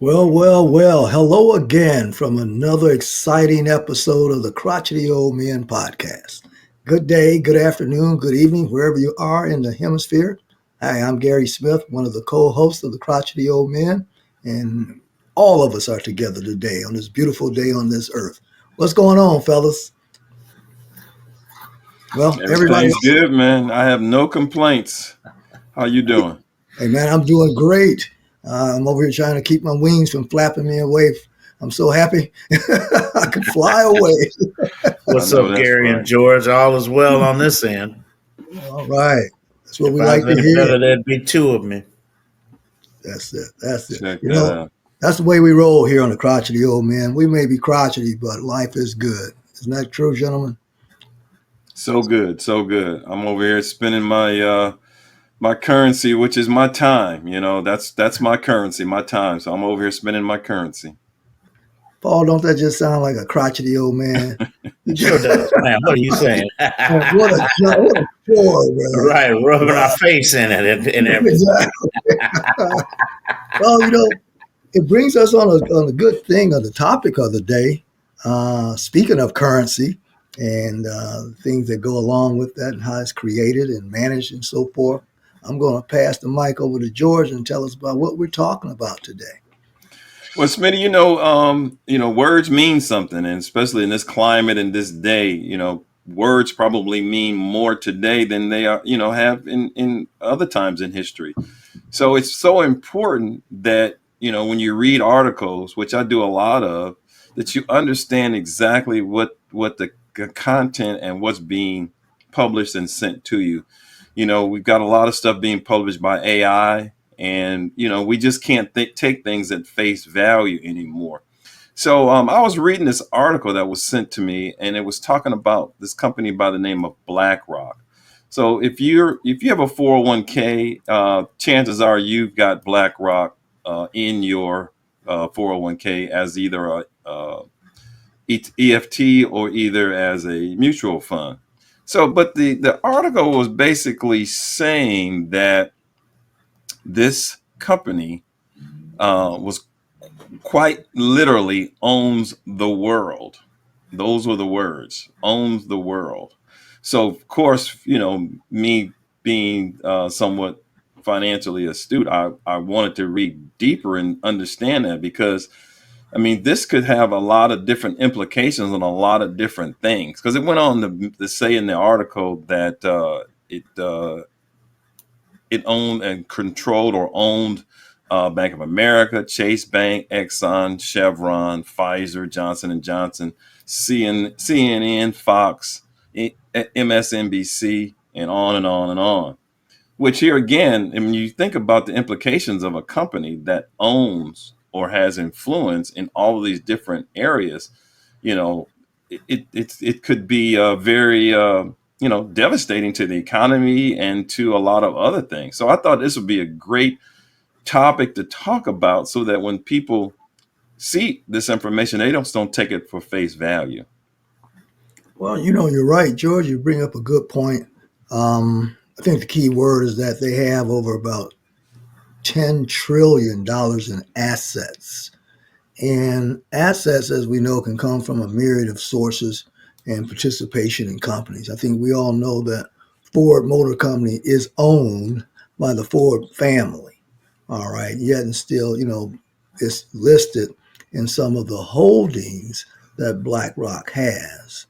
Well. Hello again from another exciting episode of the Crotchety Old Men Podcast. Good day, good afternoon, good evening, wherever you are in the hemisphere. Hi, I'm Gary Smith, one of the co-hosts of the Crotchety Old Men, and all of us are together today on this beautiful day on this earth. What's going on, fellas? Well, everybody Everything's else, good, man. I have no complaints. How you doing? hey man, I'm doing great. I'm over here trying to keep my wings from flapping me away. I'm so happy I can fly away. I What's know up, that's Gary and right. George? All is well on this end. All right. That's what If we I like was to any hear. better, there'd be two of me. That's it. That's it. Check You that know, out. that's the way we roll here on the Crotchety Old Man. We may be crotchety, but life is good. Isn't that true, gentlemen? So good, so good. I'm over here spending my currency, which is my time. That's my currency, my time. So I'm over here spending my currency. Paul, don't that just sound like a crotchety old man? Sure does, man. What are you saying? What a job. What a chore, man. Right, rubbing our face in it and everything. Exactly. Well, it brings us on a good thing of the topic of the day. Speaking of currency and things that go along with that and how it's created and managed and so forth, I'm going to pass the mic over to George and tell us about what we're talking about today. Well, Smitty, words mean something, and especially in this climate and this day, words probably mean more today than they are, have in other times in history. So it's so important that, when you read articles, which I do a lot of, that you understand exactly what the content and what's being published and sent to you. We've got a lot of stuff being published by AI, and, we just can't take things at face value anymore. So I was reading this article that was sent to me, and it was talking about this company by the name of BlackRock. So if you have a 401k, chances are you've got BlackRock in your 401k as either EFT or either as a mutual fund. So, but the article was basically saying that this company was quite literally owns the world. Those were the words, owns the world. So, of course, me being somewhat financially astute, I wanted to read deeper and understand that because, I mean, this could have a lot of different implications on a lot of different things. Because it went on to say in the article that it owned and controlled or owned Bank of America, Chase Bank, Exxon, Chevron, Pfizer, Johnson and Johnson, CNN, Fox, MSNBC, and on and on and on. Which here again, and when you think about the implications of a company that owns or has influence in all of these different areas, you know, it could be very devastating to the economy and to a lot of other things. So I thought this would be a great topic to talk about so that when people see this information, they don't take it for face value. Well, you're right, George. You bring up a good point. I think the key word is that they have over about $10 trillion in assets. And assets, as we know, can come from a myriad of sources and participation in companies. I think we all know that Ford Motor Company is owned by the Ford family. All right. Yet and still, it's listed in some of the holdings that BlackRock has,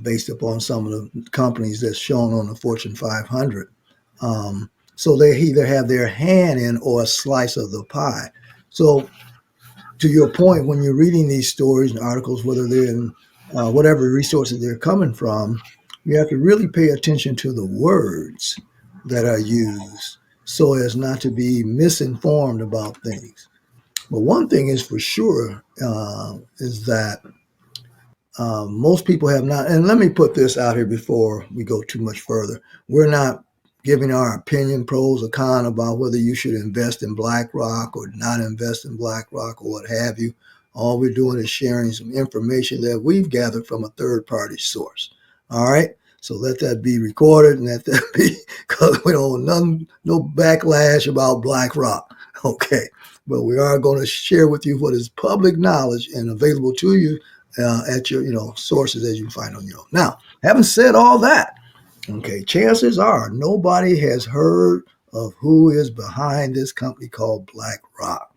based upon some of the companies that's shown on the Fortune 500. So they either have their hand in or a slice of the pie. So to your point, when you're reading these stories and articles, whether they're in whatever resources they're coming from, you have to really pay attention to the words that are used so as not to be misinformed about things. But one thing is for sure is that most people have not, and let me put this out here before we go too much further. We're not giving our opinion, pros or cons about whether you should invest in BlackRock or not invest in BlackRock or what have you. All we're doing is sharing some information that we've gathered from a third party source. All right. So let that be recorded and let that be, because we don't want no backlash about BlackRock. Okay. but we are going to share with you what is public knowledge and available to you at your sources as you find on your own. Now, having said all that, okay, chances are nobody has heard of who is behind this company called BlackRock.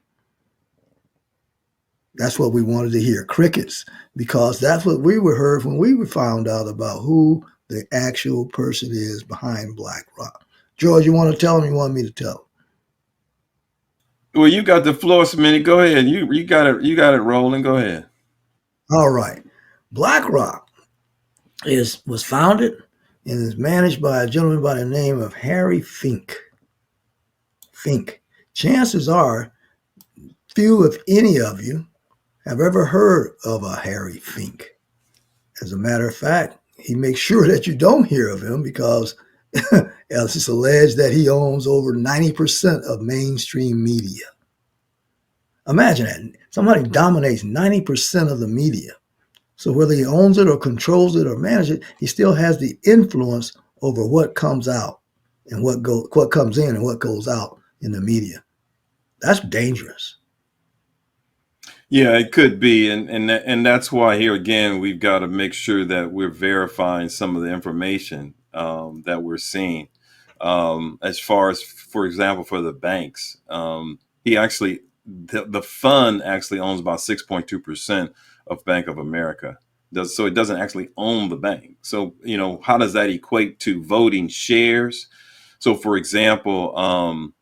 That's what we wanted to hear, crickets, because that's what we were heard when we found out about who the actual person is behind BlackRock. George, you want to tell them? You want me to tell Well, you got the floor, Smitty. Go ahead. You got it. You got it rolling. Go ahead. them? All right. BlackRock was founded and is managed by a gentleman by the name of Harry Fink. Chances are few, if any of you, have ever heard of a Harry Fink. As a matter of fact, he makes sure that you don't hear of him because it's alleged that he owns over 90% of mainstream media. Imagine that. Somebody dominates 90% of the media. So whether he owns it or controls it or manages it, he still has the influence over what comes out and what comes in and what goes out in the media. That's dangerous. Yeah, it could be, and that's why here again we've got to make sure that we're verifying some of the information that we're seeing. As far as, for example, for the banks, he actually the fund actually owns about 6.2% of Bank of America. So it doesn't actually own the bank. So how does that equate to voting shares? So for example,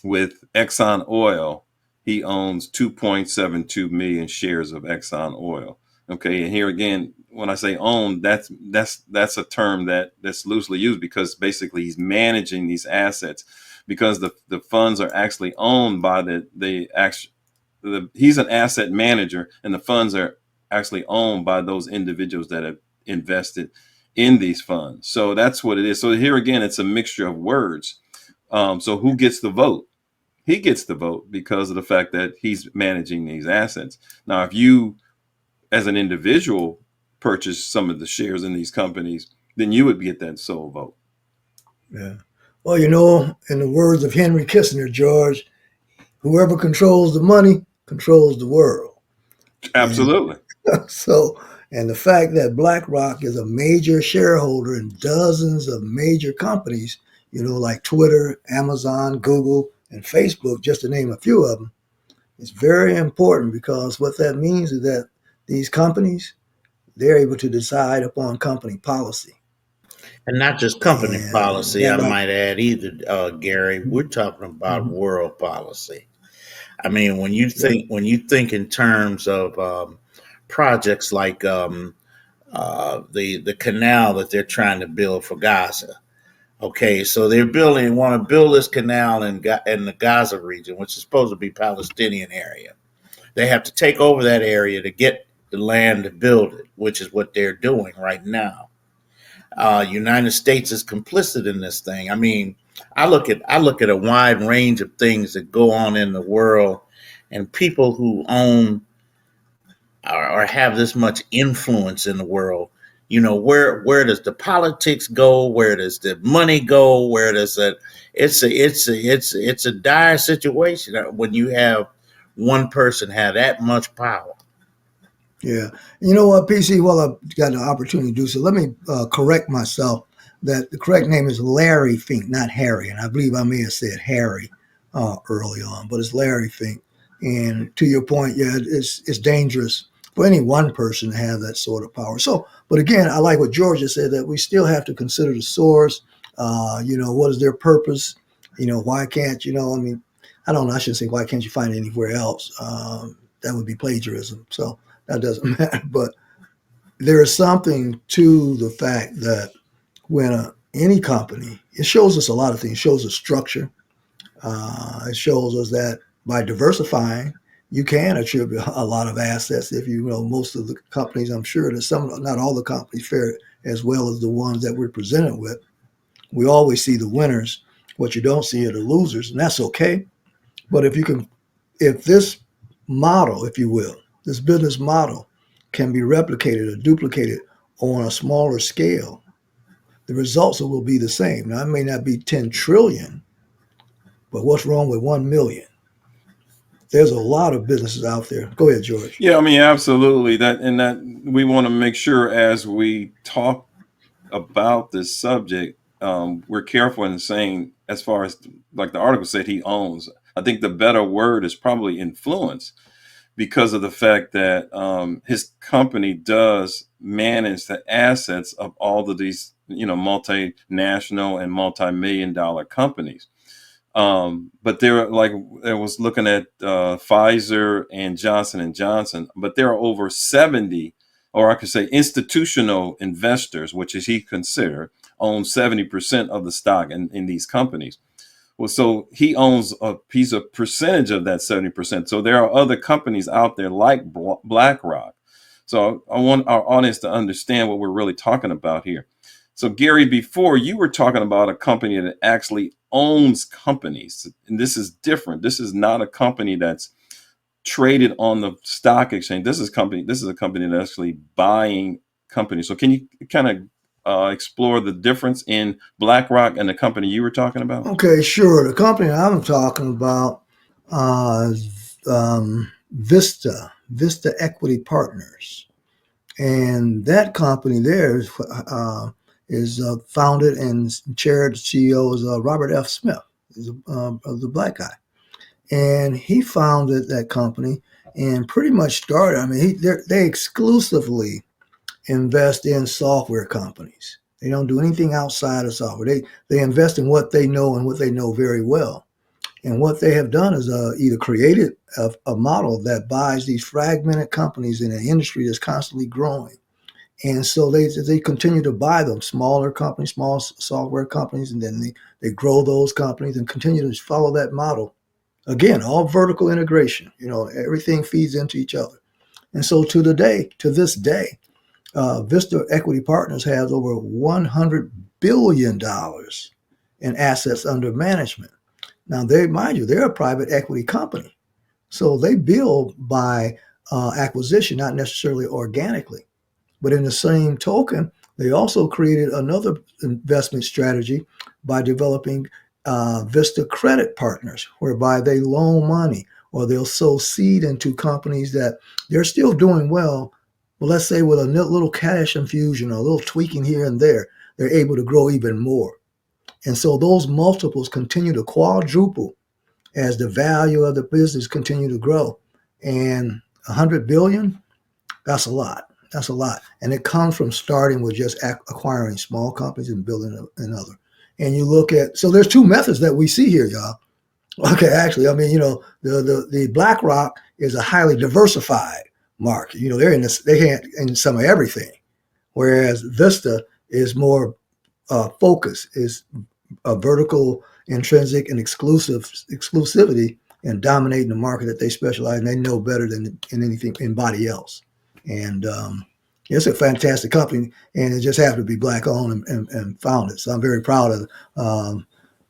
with Exxon Oil, he owns 2.72 million shares of Exxon Oil. Okay, and here again, when I say own, that's a term that's loosely used because basically he's managing these assets because the funds are actually owned by he's an asset manager and the funds are actually owned by those individuals that have invested in these funds. So that's what it is. So here again, it's a mixture of words. So who gets the vote? He gets the vote because of the fact that he's managing these assets. Now, if you, as an individual, purchase some of the shares in these companies, then you would get that sole vote. Yeah. Well, in the words of Henry Kissinger, George, whoever controls the money controls the world. Absolutely. And the fact that BlackRock is a major shareholder in dozens of major companies, like Twitter, Amazon, Google, and Facebook, just to name a few of them, is very important because what that means is that these companies, they're able to decide upon company policy. And not just company And policy, that I might add either, Gary, we're talking about world policy. I mean, when you think in terms of projects like the canal that they're trying to build for Gaza. Okay, so they want to build this canal in the Gaza region, which is supposed to be Palestinian area. They have to take over that area to get the land to build it, which is what they're doing right now. United States is complicit in this thing. I mean, I look at a wide range of things that go on in the world, and people who own or have this much influence in the world. Where does the politics go? Where does the money go? Where does it? It's a dire situation when you have one person have that much power. Yeah. You know what, PC, well, I've got an opportunity to do so. Let me correct myself that the correct name is Larry Fink, not Harry. And I believe I may have said Harry early on, but it's Larry Fink. And to your point, yeah, it's dangerous for any one person to have that sort of power. So, but again, I like what Georgia said, that we still have to consider the source. What is their purpose? Why can't, I mean, I don't know. I shouldn't say why can't you find it anywhere else? That would be plagiarism. So that doesn't matter. But there is something to the fact that when any company, it shows us a lot of things. It shows us structure. It shows us that by diversifying, you can attribute a lot of assets. If most of the companies, I'm sure that not all the companies fare as well as the ones that we're presented with. We always see the winners. What you don't see are the losers, and that's okay. But if this model, if you will, this business model can be replicated or duplicated on a smaller scale, the results will be the same. Now, it may not be 10 trillion, but what's wrong with 1 million? there's a lot of businesses out there. Go ahead, George. Yeah, I mean, absolutely. That we want to make sure as we talk about this subject, we're careful in saying, as far as like the article said, he owns. I think the better word is probably influence, because of the fact that his company does manage the assets of all of these, multinational and multi-million dollar companies. But there, like I was looking at Pfizer and Johnson and Johnson, but there are over 70, or I could say institutional investors, which is he considered, own 70% of the stock in these companies. Well, so he owns a piece of percentage of that 70%. So there are other companies out there like BlackRock. So I want our audience to understand what we're really talking about here. So Gary, before you were talking about a company that actually owns companies, and this is different. This is not a company that's traded on the stock exchange. This is a company that's actually buying companies. So can you kind of explore the difference in BlackRock and the company you were talking about? Okay, sure. The company I'm talking about is Vista Equity Partners. And that company there is founded and chaired, CEO is Robert F. Smith, is the black guy. And he founded that company and pretty much started, I mean, they exclusively invest in software companies. They don't do anything outside of software. They invest in what they know and what they know very well. And what they have done is either created a model that buys these fragmented companies in an industry that's constantly growing. And so they continue to buy them, smaller companies, small software companies, and then they grow those companies and continue to follow that model. Again, all vertical integration. Everything feeds into each other. And so to this day, Vista Equity Partners has over $100 billion in assets under management. Now, mind you, they're a private equity company. So they build by acquisition, not necessarily organically. But in the same token, they also created another investment strategy by developing Vista Credit Partners, whereby they loan money or they'll sow seed into companies that they're still doing well. Well, let's say with a little cash infusion or a little tweaking here and there, they're able to grow even more. And so those multiples continue to quadruple as the value of the business continue to grow. And 100 billion, that's a lot. That's a lot. And it comes from starting with just acquiring small companies and building another. And you look at, so there's two methods that we see here, y'all. Okay, actually, I mean, the BlackRock is a highly diversified market. They're in some of everything, whereas Vista is more focused, is a vertical, intrinsic, and exclusivity and dominating the market that they specialize in. They know better than anybody else. And it's a fantastic company, and it just happened to be black owned and founded. So I'm very proud of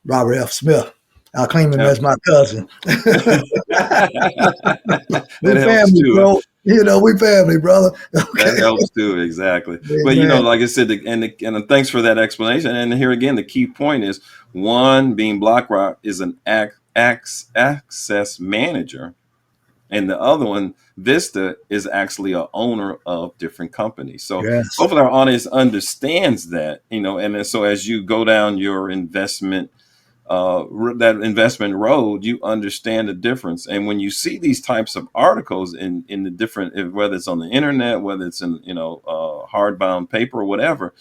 Robert F. Smith. I'll claim him as my cousin. We That helps family, too. bro. We family, brother. Okay. That helps too, exactly. But Amen. like I said, and thanks for that explanation. And here again, the key point is one being BlackRock is an access manager, and the other one, Vista, is actually a owner of different companies. So Yes. hopefully our audience understands that, and then, so as you go down your investment road, you understand the difference. And when you see these types of articles in the different, whether it's on the internet, whether it's in hardbound paper or whatever,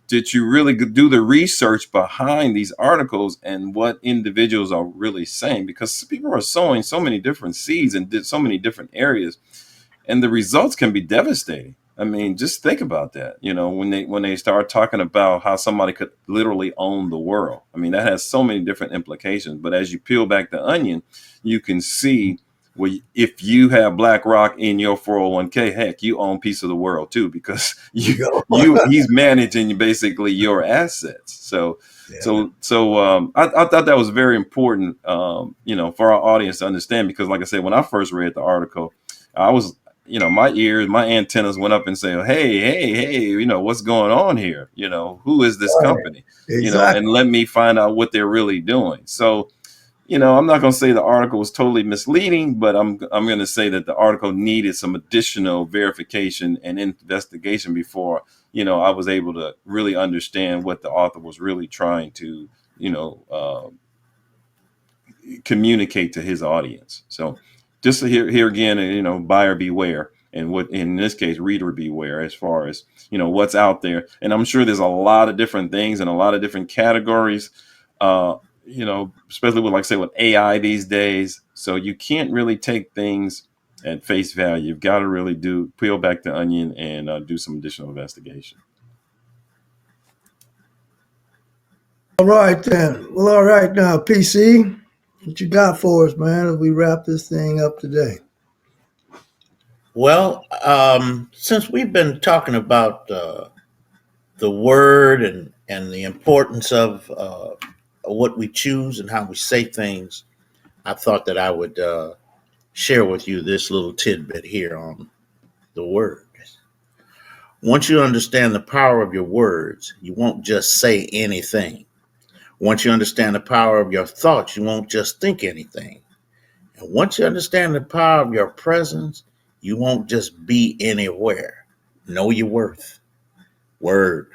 did you really do the research behind these articles and what individuals are really saying? Because people are sowing so many different seeds and did so many different areas, and the results can be devastating. I mean, just think about that. When they start talking about how somebody could literally own the world. I mean, that has so many different implications. But as you peel back the onion, you can see, well, if you have BlackRock in your 401k, heck, you own a piece of the world too, because he's managing basically your assets. So, Yeah. I thought that was very important, for our audience to understand, because like I said, when I first read the article, I was, my antennas went up and say, hey, what's going on here? Who is this Right. company? Exactly. And let me find out what they're really doing. So I'm not going to say the article was totally misleading, but I'm going to say that the article needed some additional verification and investigation before, I was able to really understand what the author was really trying to, communicate to his audience. So just here again, buyer beware, and what in this case, reader beware, as far as, what's out there. And I'm sure there's a lot of different things and a lot of different categories, especially with, like, say, with AI these days. So you can't really take things at face value. You've got to really peel back the onion and do some additional investigation. All right, then. Well, all right now, PC, what you got for us, man, as we wrap this thing up today? Well, since we've been talking about the word and the importance of what we choose and how we say things, I thought that I would share with you this little tidbit here on the word. Once you understand the power of your words, you won't just say anything. Once you understand the power of your thoughts, you won't just think anything. And once you understand the power of your presence, you won't just be anywhere. Know your worth. Word.